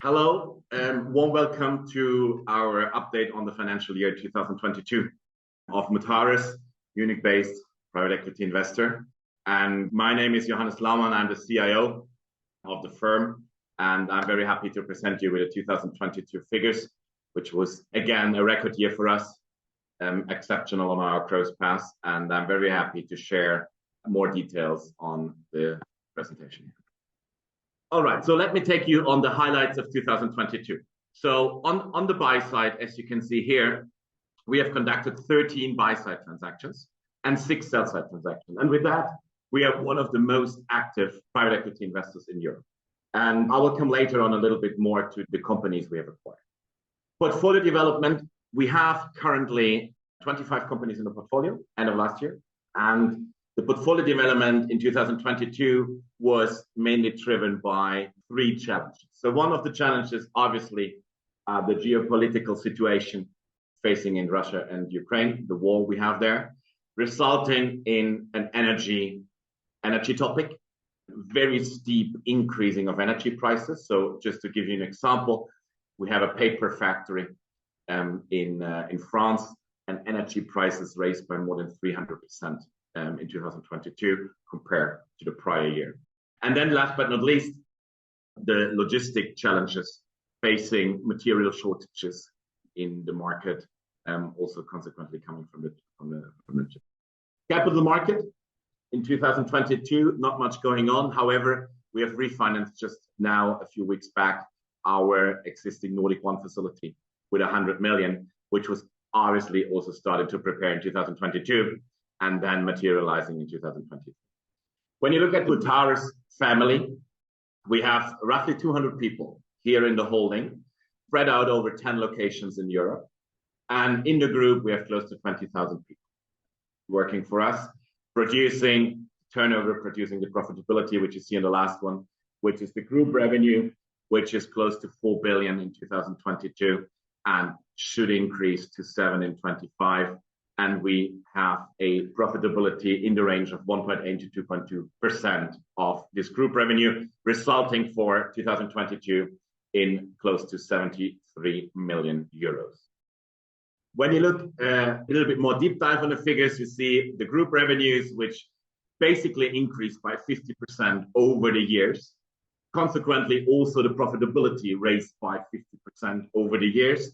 Hello, and warm welcome to our update on the financial year 2022 of Mutares, Munich-based private equity investor. And my name is Johannes Laumann. I'm the CIO of the firm, and I'm very happy to present you with the 2022 figures, which was again a record year for us, exceptional on our growth path, and I'm very happy to share more details on the presentation. All right, so let me take you on the highlights of 2022. So on the buy side, as you can see here, we have conducted 13 buy-side transactions and 6 sell-side transactions. And with that, we are one of the most active private equity investors in Europe. And I will come later on a little bit more to the companies we have acquired. Portfolio development, we have currently 25 companies in the portfolio, end of last year. And the portfolio development in 2022 was mainly driven by 3 challenges. So one of the challenges, obviously, the geopolitical situation facing in Russia and Ukraine, the war we have there, resulting in an energy topic, very steep increasing of energy prices. So just to give you an example, we have a paper factory in France, and energy prices raised by more than 300%. In 2022 compared to the prior year. And then last but not least, the logistic challenges facing material shortages in the market, also consequently coming from the capital market. In 2022, not much going on. However, we have refinanced just now a few weeks back our existing Nordic One facility with 100 million, which was obviously also started to prepare in 2022. And then materializing in 2023. When you look at Mutares family, we have roughly 200 people here in the holding, spread out over 10 locations in Europe. And in the group, we have close to 20,000 people working for us, producing turnover, producing the profitability, which you see in the last one, which is the group revenue, which is close to 4 billion in 2022 and should increase to 7 in 25. And we have a profitability in the range of 1.8 to 2.2% of this group revenue, resulting for 2022 in close to 73 million euros. When you look a little bit more deep dive on the figures, you see the group revenues, which basically increased by 50% over the years. Consequently, also the profitability raised by 50% over the years.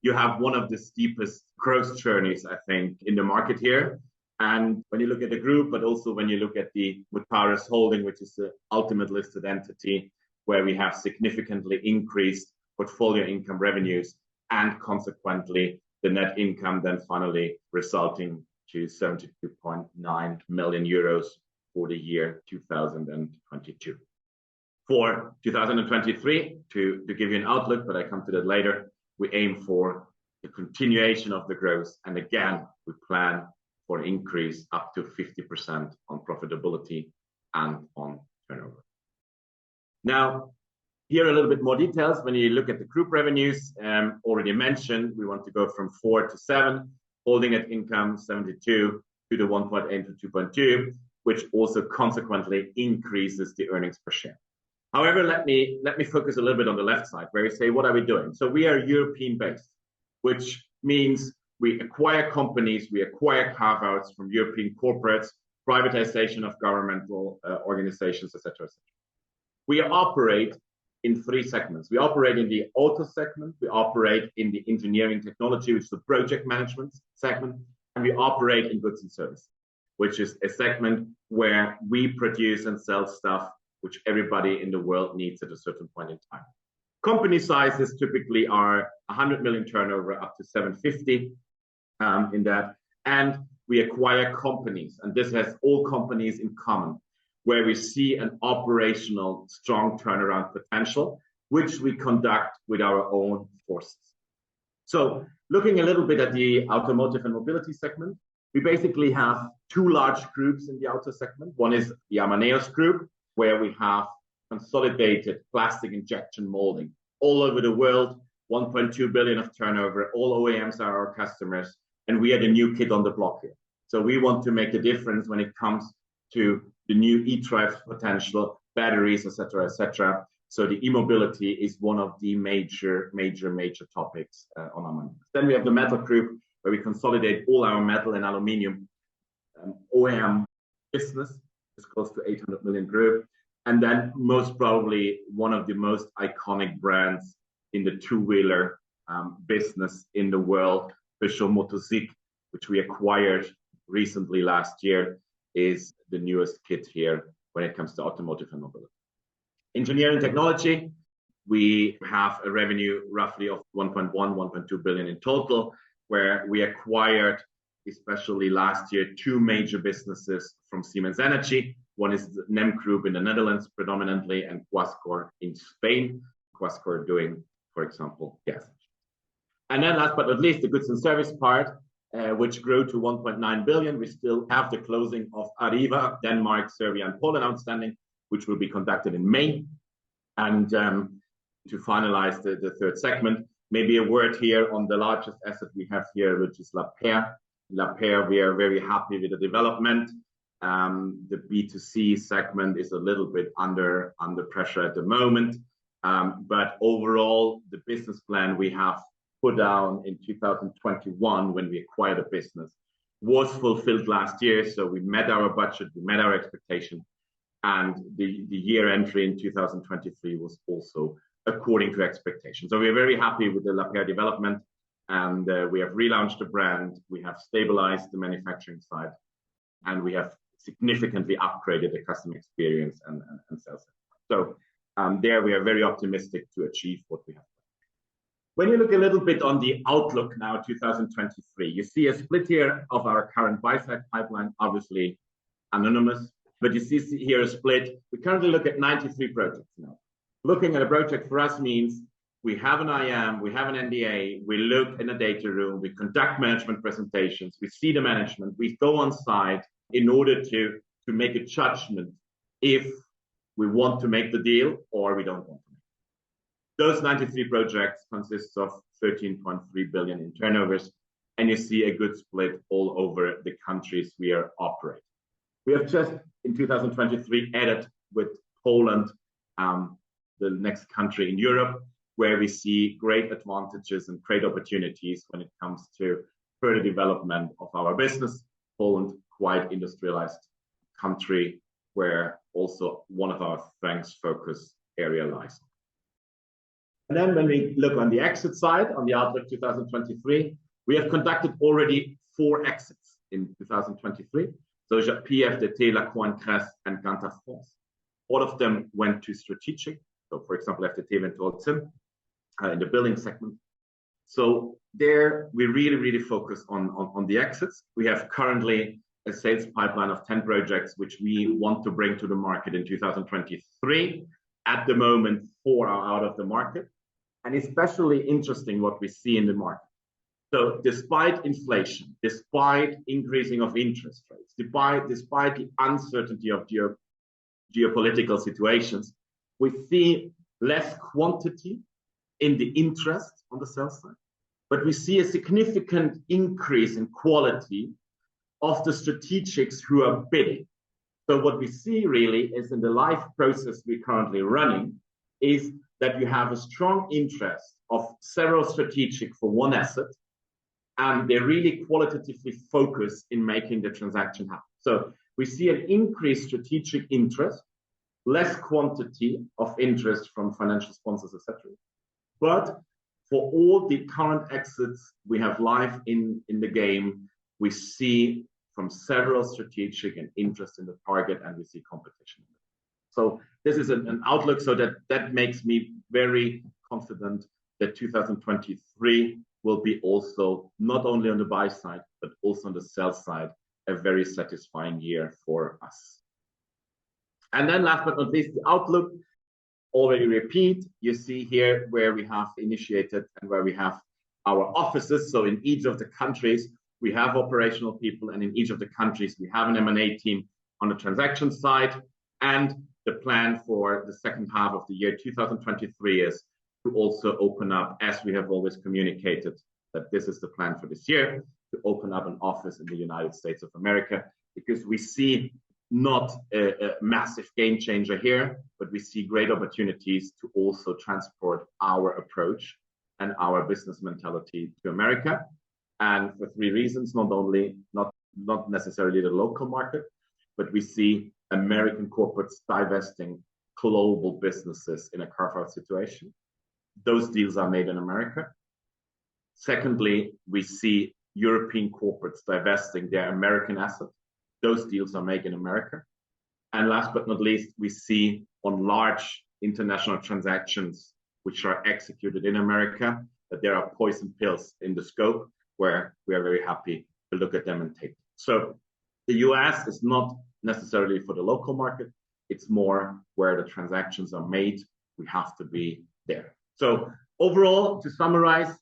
You have one of the steepest growth journeys, I think, in the market here. And when you look at the group, but also when you look at the Mutares holding, which is the ultimate listed entity, where we have significantly increased portfolio income revenues and consequently the net income then finally resulting to 72.9 million euros for the year 2022. For 2023, to give you an outlook, but I come to that later, we aim for the continuation of the growth. And again, we plan for an increase up to 50% on profitability and on turnover. Now, here are a little bit more details. When you look at the group revenues, already mentioned, we want to go from 4 to 7, holding at income 72 to the 1.8 to 2.2, which also consequently increases the earnings per share. However, let me focus a little bit on the left side where you say, what are we doing? So we are European based, which means we acquire companies, we acquire carve-outs from European corporates, privatization of governmental organizations, etc. We operate in 3 segments. We operate in the auto segment, we operate in the engineering technology, which is the project management segment, and we operate in goods and services, which is a segment where we produce and sell stuff which everybody in the world needs at a certain point in time. Company sizes typically are 100 million turnover up to 750 in that. And we acquire companies, and this has all companies in common, where we see an operational strong turnaround potential, which we conduct with our own forces. So looking a little bit at the automotive and mobility segment, we basically have 2 large groups in the auto segment. One is the Amaneos group, where we have consolidated plastic injection molding all over the world, 1.2 billion of turnover, all OEMs are our customers, and we are the new kid on the block here. So we want to make a difference when it comes to the new e-drive potential, batteries, etc., etc. So the e-mobility is one of the major topics on our mind. Then we have the metal group, where we consolidate all our metal and aluminium OEM business. It's close to 800 million group. And then most probably one of the most iconic brands in the two-wheeler business in the world, Peugeot Motosikk, which we acquired recently last year, is the newest kit here when it comes to automotive and mobility. Engineering technology, we have a revenue roughly of 1.1, 1.2 billion in total, where we acquired, especially last year, two major businesses from Siemens Energy. One is the NEM Group in the Netherlands predominantly, and Quascor in Spain. Quascor doing, for example, gas. And then last but not least, the goods and service part, which grew to 1.9 billion. We still have the closing of Arriva, Denmark, Serbia, and Poland outstanding, which will be conducted in May. And to finalize the third segment, maybe a word here on the largest asset we have here, which is Lapeyre. Lapeyre, we are very happy with the development. The B2C segment is a little bit under pressure at the moment. But overall, the business plan we have put down in 2021 when we acquired the business was fulfilled last year. So we met our budget, we met our expectation. And the year entry in 2023 was also according to expectations. So we're very happy with the Lapeyre development. And we have relaunched the brand, we have stabilized the manufacturing side, and we have significantly upgraded the customer experience and sales. So there we are very optimistic to achieve what we have. When you look a little bit on the outlook now, 2023, you see a split here of our current buy-side pipeline, obviously anonymous, but you see here a split. We currently look at 93 projects now. Looking at a project for us means we have an IM, we have an NDA, we look in a data room, we conduct management presentations, we see the management, we go on site in order to make a judgment if we want to make the deal or we don't want to. Those 93 projects consist of 13.3 billion in turnovers, and you see a good split all over the countries we are operating. We have just in 2023 added with Poland, the next country in Europe, where we see great advantages and great opportunities when it comes to further development of our business. Poland, quite industrialized country, where also one of our strengths focus area lies. And then when we look on the exit side, on the outlook 2023, we have conducted already 4 exits in 2023. So Japy, FDT, Lacroix & Kress, and Ganter France. All of them went to strategic. So for example, FDT went to Holcim in the building segment. So there we really focus on the exits. We have currently a sales pipeline of 10 projects, which we want to bring to the market in 2023. At the moment, 4 are out of the market. And especially interesting what we see in the market. So despite inflation, despite increasing of interest rates, despite the uncertainty of geopolitical situations, we see less quantity in the interest on the sales side, but we see a significant increase in quality of the strategics who are bidding. So what we see really is in the live process we're currently running is that you have a strong interest of several strategic for one asset, and they really qualitatively focus in making the transaction happen. So we see an increased strategic interest, less quantity of interest from financial sponsors, etc. But for all the current exits we have live in the game, we see from several strategic and interest in the target, and we see competition. So this is an outlook, so that makes me very confident that 2023 will be also not only on the buy side, but also on the sell side, a very satisfying year for us. And then last but not least, the outlook, already repeat, you see here where we have initiated and where we have our offices. So in each of the countries, we have operational people, and in each of the countries, we have an M&A team on the transaction side. And the plan for the second half of the year 2023 is to also open up, as we have always communicated, that this is the plan for this year, to open up an office in the United States of America, because we see not a massive game changer here, but we see great opportunities to also transport our approach and our business mentality to America. And for three reasons, not necessarily the local market, but we see American corporates divesting global businesses in a carve-out situation. Those deals are made in America. Secondly, we see European corporates divesting their American assets. Those deals are made in America. And last but not least, we see on large international transactions which are executed in America that there are poison pills in the scope where we are very happy to look at them and take them. So the US is not necessarily for the local market. It's more where the transactions are made. We have to be there. So overall, to summarize,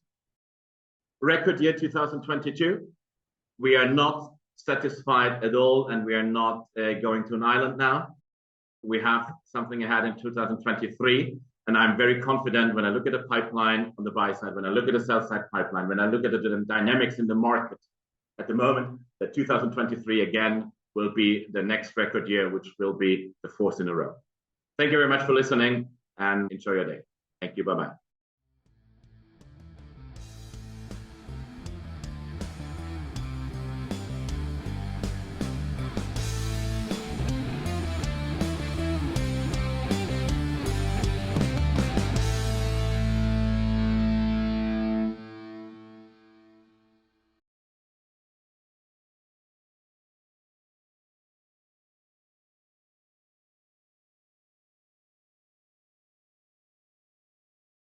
record year 2022. We are not satisfied at all, and we are not going to an island now. We have something ahead in 2023, and I'm very confident when I look at the pipeline on the buy side, when I look at the sell side pipeline, when I look at the dynamics in the market at the moment, that 2023 again will be the next record year, which will be the fourth in a row. Thank you very much for listening and enjoy your day. Thank you. Bye-bye.